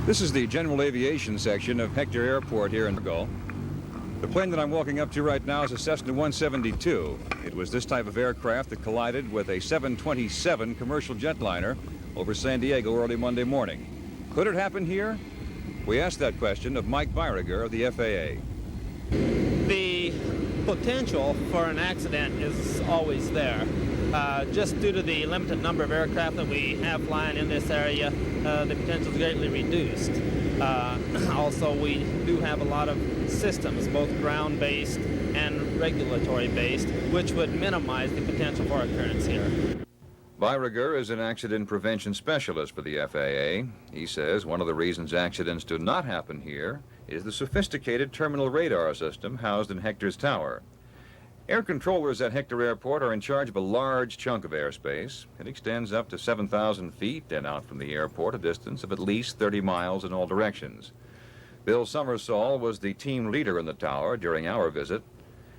This is the general aviation section of Hector Airport here in Fargo. The plane that I'm walking up to right now is a Cessna 172. It was this type of aircraft that collided with a 727 commercial jetliner over San Diego early Monday morning. Could it happen here? We asked that question of Mike Beauregard of the FAA. The potential for an accident is always there. Just due to the limited number of aircraft that we have flying in this area, the potential is greatly reduced. Also, we do have a lot of systems, both ground-based and regulatory-based, which would minimize the potential for occurrence here. Beauregard is an accident prevention specialist for the FAA. He says one of the reasons accidents do not happen here is the sophisticated terminal radar system housed in Hector's tower. Air controllers at Hector Airport are in charge of a large chunk of airspace. It extends up to 7,000 feet and out from the airport a distance of at least 30 miles in all directions. Bill Summersall was the team leader in the tower during our visit.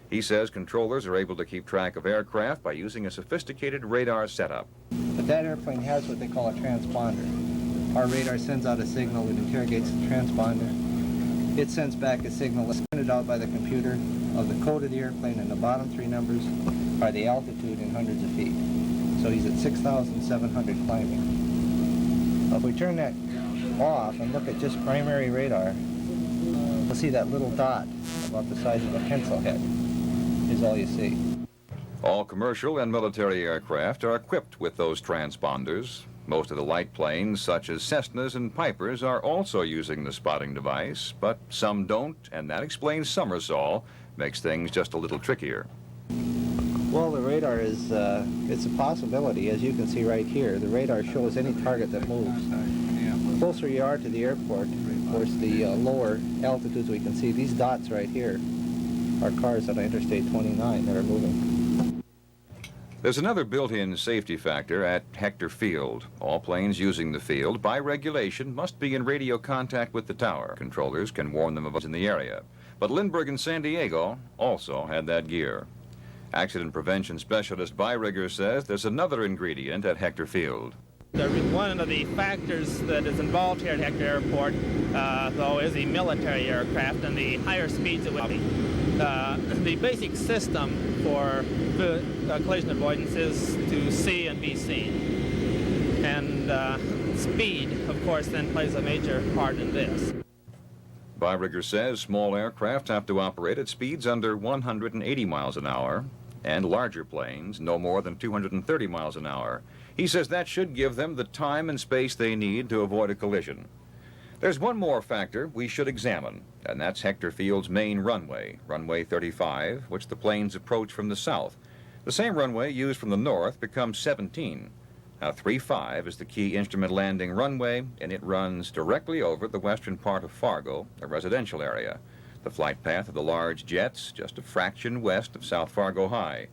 He says controllers are able to keep track of aircraft by using a sophisticated radar setup. But that airplane has what they call a transponder. Our radar sends out a signal, it interrogates the transponder. It sends back a signal that's printed out by the computer of the code of the airplane, and the bottom three numbers are the altitude in hundreds of feet. So he's at 6,700 climbing. If we turn that off and look at just primary radar, we'll see that little dot about the size of a pencil head is all you see. All commercial and military aircraft are equipped with those transponders. Most of the light planes, such as Cessnas and Pipers, are also using the spotting device, but some don't, and that explains Summersall, makes things just a little trickier. Well, the radar is, it's a possibility. As you can see right here, the radar shows any target that moves. The closer you are to the airport, of course, the lower altitudes we can see. These dots right here are cars on Interstate 29 that are moving. There's another built-in safety factor at Hector Field. All planes using the field, by regulation, must be in radio contact with the tower. Controllers can warn them of what's in the area. But Lindbergh and San Diego also had that gear. Accident prevention specialist Beauregard says there's another ingredient at Hector Field. One of the factors that is involved here at Hector Airport, though, is the military aircraft and the higher speeds it would be. The basic system for collision avoidance is to see and be seen. And speed, of course, then plays a major part in this. Beauregard says small aircraft have to operate at speeds under 180 miles an hour, and larger planes no more than 230 miles an hour. He says that should give them the time and space they need to avoid a collision. There's one more factor we should examine, and that's Hector Field's main runway, runway 35, which the planes approach from the south. The same runway used from the north becomes 17. Now, 35 is the key instrument landing runway, and it runs directly over the western part of Fargo, a residential area. The flight path of the large jets, just a fraction west of South Fargo High.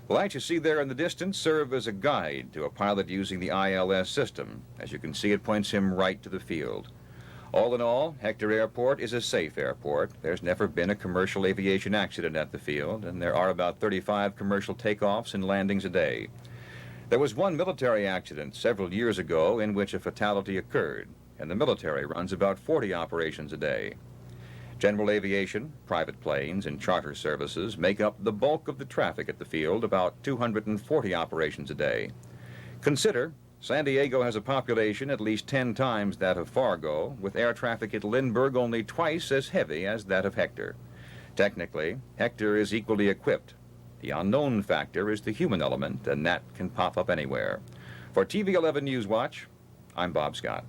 The lights you see there in the distance serve as a guide to a pilot using the ILS system. As you can see, it points him right to the field. All in all, Hector Airport is a safe airport. There's never been a commercial aviation accident at the field, and there are about 35 commercial takeoffs and landings a day. There was one military accident several years ago in which a fatality occurred, and the military runs about 40 operations a day. General aviation, private planes, and charter services make up the bulk of the traffic at the field, about 240 operations a day. Consider, San Diego has a population at least 10 times that of Fargo, with air traffic at Lindbergh only twice as heavy as that of Hector. Technically, Hector is equally equipped. The unknown factor is the human element, and that can pop up anywhere. For TV 11 News Watch, I'm Bob Scott.